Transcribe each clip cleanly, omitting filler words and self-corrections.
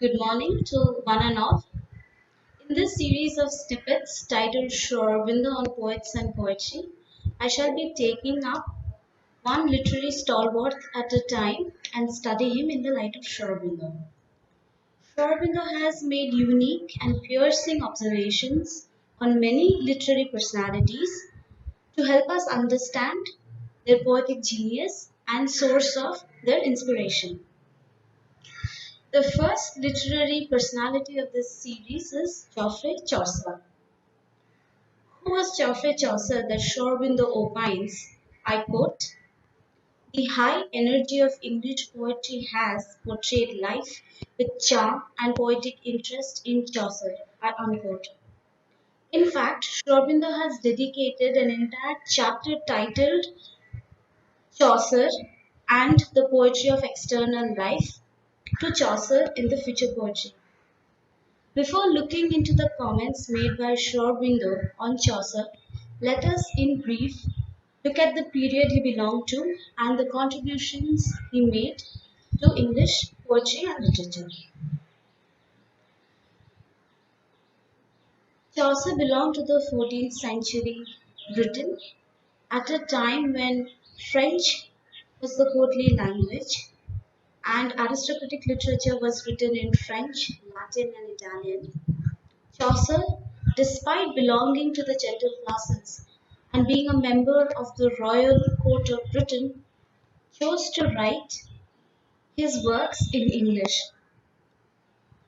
Good morning to one and all. In this series of snippets titled Aurobindo on Poets and Poetry, I shall be taking up one literary stalwart at a time and study him in the light of Aurobindo. Aurobindo has made unique and piercing observations on many literary personalities to help us understand their poetic genius and source of their inspiration. The first literary personality of this series is Geoffrey Chaucer. Who was Geoffrey Chaucer that Aurobindo opines, I quote, "The high energy of English poetry has portrayed life with charm and poetic interest in Chaucer." I unquote. In fact, Aurobindo has dedicated an entire chapter titled Chaucer and the Poetry of External Life to Chaucer in the future poetry. Before looking into the comments made by Aurobindo on Chaucer, let us in brief look at the period he belonged to and the contributions he made to English poetry and literature. Chaucer belonged to the 14th century Britain at a time when French was the courtly language and aristocratic literature was written in French, Latin, and Italian. Chaucer, despite belonging to the gentle classes and being a member of the royal court of Britain, chose to write his works in English.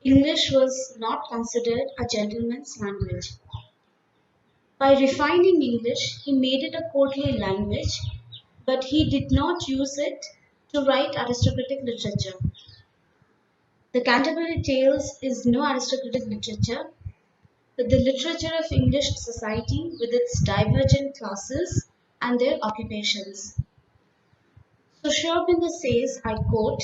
English was not considered a gentleman's language. By refining English, he made it a courtly language, but he did not use it to write aristocratic literature. The Canterbury Tales is no aristocratic literature, but the literature of English society with its divergent classes and their occupations. So Aurobindo says, I quote,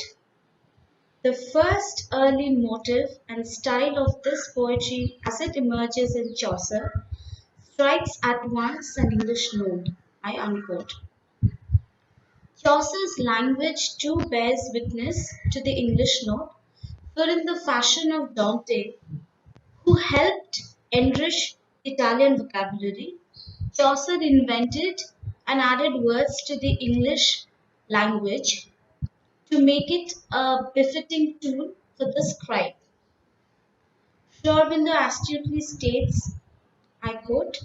"The first early motive and style of this poetry as it emerges in Chaucer strikes at once an English note." I unquote. Chaucer's language too bears witness to the English note, for in the fashion of Dante, who helped enrich Italian vocabulary, Chaucer invented and added words to the English language to make it a befitting tool for the scribe. Aurobindo astutely states, I quote,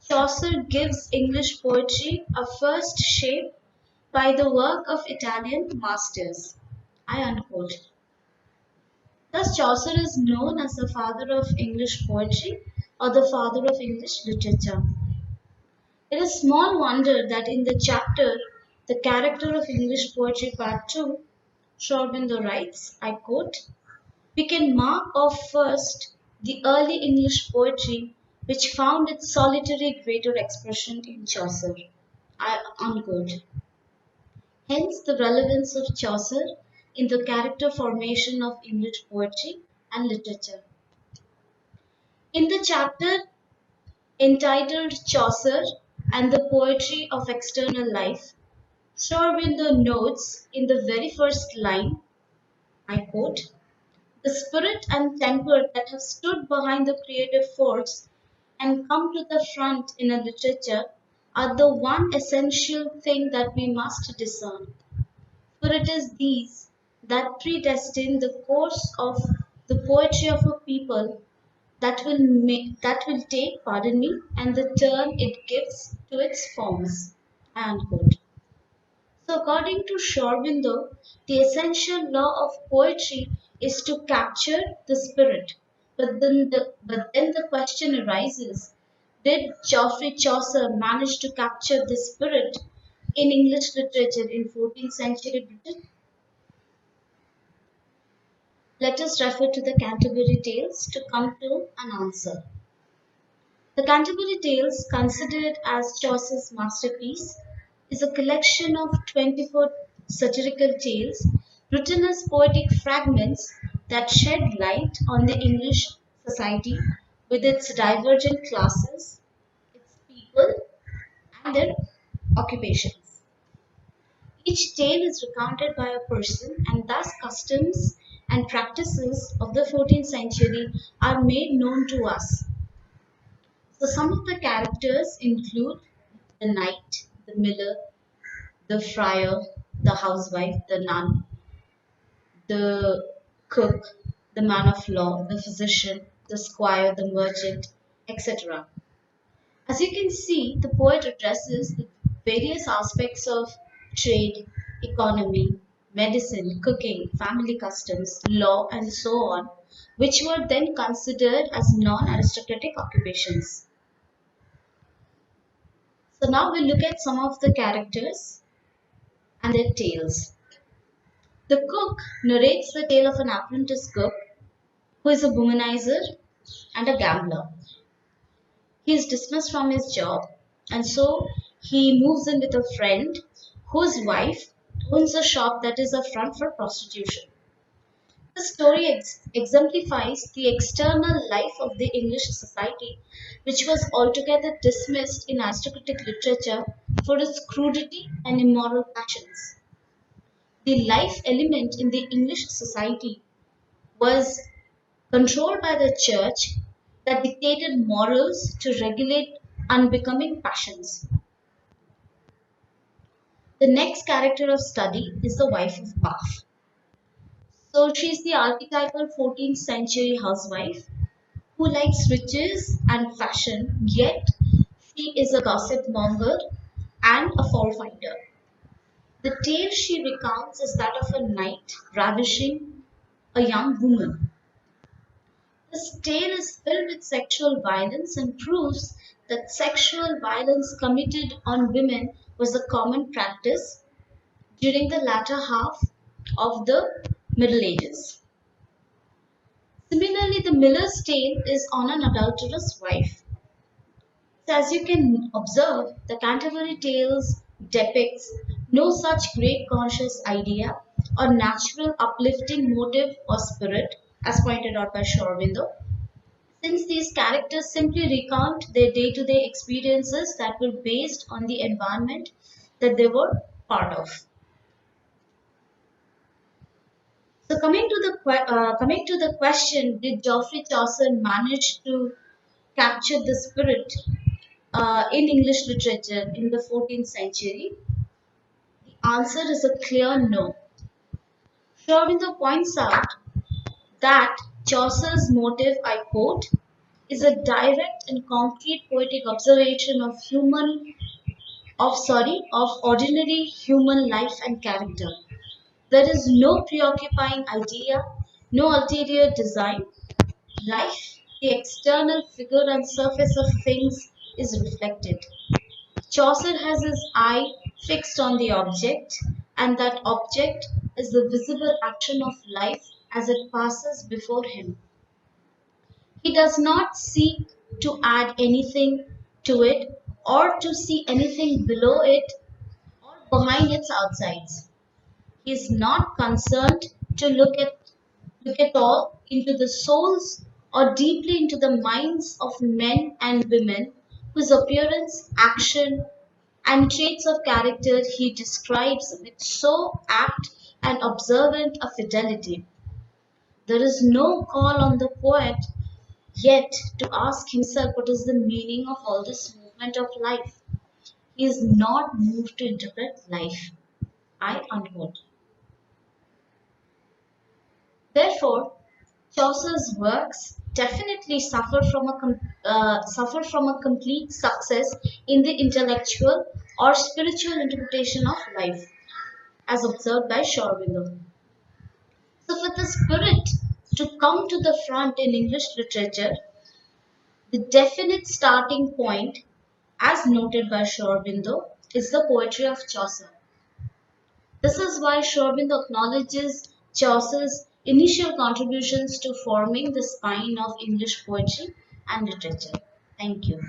"Chaucer gives English poetry a first shape by the work of Italian masters." I unquote. Thus Chaucer is known as the father of English poetry or the father of English literature. It is small wonder that in the chapter "The Character of English Poetry Part 2," Aurobindo writes, I quote, "We can mark off first the early English poetry which found its solitary greater expression in Chaucer." I unquote. Hence the relevance of Chaucer in the character formation of English poetry and literature. In the chapter entitled Chaucer and the Poetry of External Life, Aurobindo notes in the very first line, I quote, "The spirit and temper that have stood behind the creative force and come to the front in a literature are the one essential thing that we must discern. For it is these that predestine the course of the poetry of a people that will take, pardon me, and the turn it gives to its forms." Unquote. So according to Aurobindo, the essential law of poetry is to capture the spirit. But then the question arises, did Geoffrey Chaucer manage to capture the spirit in English literature in 14th century Britain? Let us refer to the Canterbury Tales to come to an answer. The Canterbury Tales, considered as Chaucer's masterpiece, is a collection of 24 satirical tales written as poetic fragments that shed light on the English society with its divergent classes, its people, and their occupations. Each tale is recounted by a person and thus customs and practices of the 14th century are made known to us. So, some of the characters include the knight, the miller, the friar, the housewife, the nun, the cook, the man of law, the physician, the squire, the merchant, etc. As you can see, the poet addresses the various aspects of trade, economy, medicine, cooking, family customs, law, and so on, which were then considered as non aristocratic occupations. So, now we'll look at some of the characters and their tales. The cook narrates the tale of an apprentice cook who is a womanizer and a gambler. He is dismissed from his job, and so he moves in with a friend whose wife owns a shop that is a front for prostitution. The story exemplifies the external life of the English society, which was altogether dismissed in aristocratic literature for its crudity and immoral passions. The life element in the English society was controlled by the church that dictated morals to regulate unbecoming passions. The next character of study is the wife of Bath. So she's the archetypal 14th century housewife who likes riches and fashion, yet she is a gossip monger and a fault finder. The tale she recounts is that of a knight ravishing a young woman. This tale is filled with sexual violence and proves that sexual violence committed on women was a common practice during the latter half of the Middle Ages. Similarly, the miller's tale is on an adulterous wife. So as you can observe, the Canterbury Tales depicts no such great conscious idea or natural uplifting motive or spirit, as pointed out by Aurobindo, since these characters simply recount their day to day experiences that were based on the environment that they were part of. So, coming to the question, did Geoffrey Chaucer manage to capture the spirit in English literature in the 14th century? The answer is a clear no. Aurobindo points out that Chaucer's motive, I quote, is a direct and concrete poetic observation of ordinary human life and character. There is no preoccupying idea, no ulterior design. Life, the external figure and surface of things, is reflected. Chaucer has his eye fixed on the object, and that object is the visible action of life as it passes before him. He does not seek to add anything to it or to see anything below it or behind its outsides. He is not concerned to look at all into the souls or deeply into the minds of men and women whose appearance, action, and traits of character he describes with so apt and observant a fidelity. There is no call on the poet yet to ask himself what is the meaning of all this movement of life. He is not moved to interpret life. I unquote. Therefore, Chaucer's works definitely suffer from a complete success in the intellectual or spiritual interpretation of life, as observed by Aurobindo. So, for the spirit to come to the front in English literature, the definite starting point, as noted by Aurobindo, is the poetry of Chaucer. This is why Aurobindo acknowledges Chaucer's initial contributions to forming the spine of English poetry and literature. Thank you.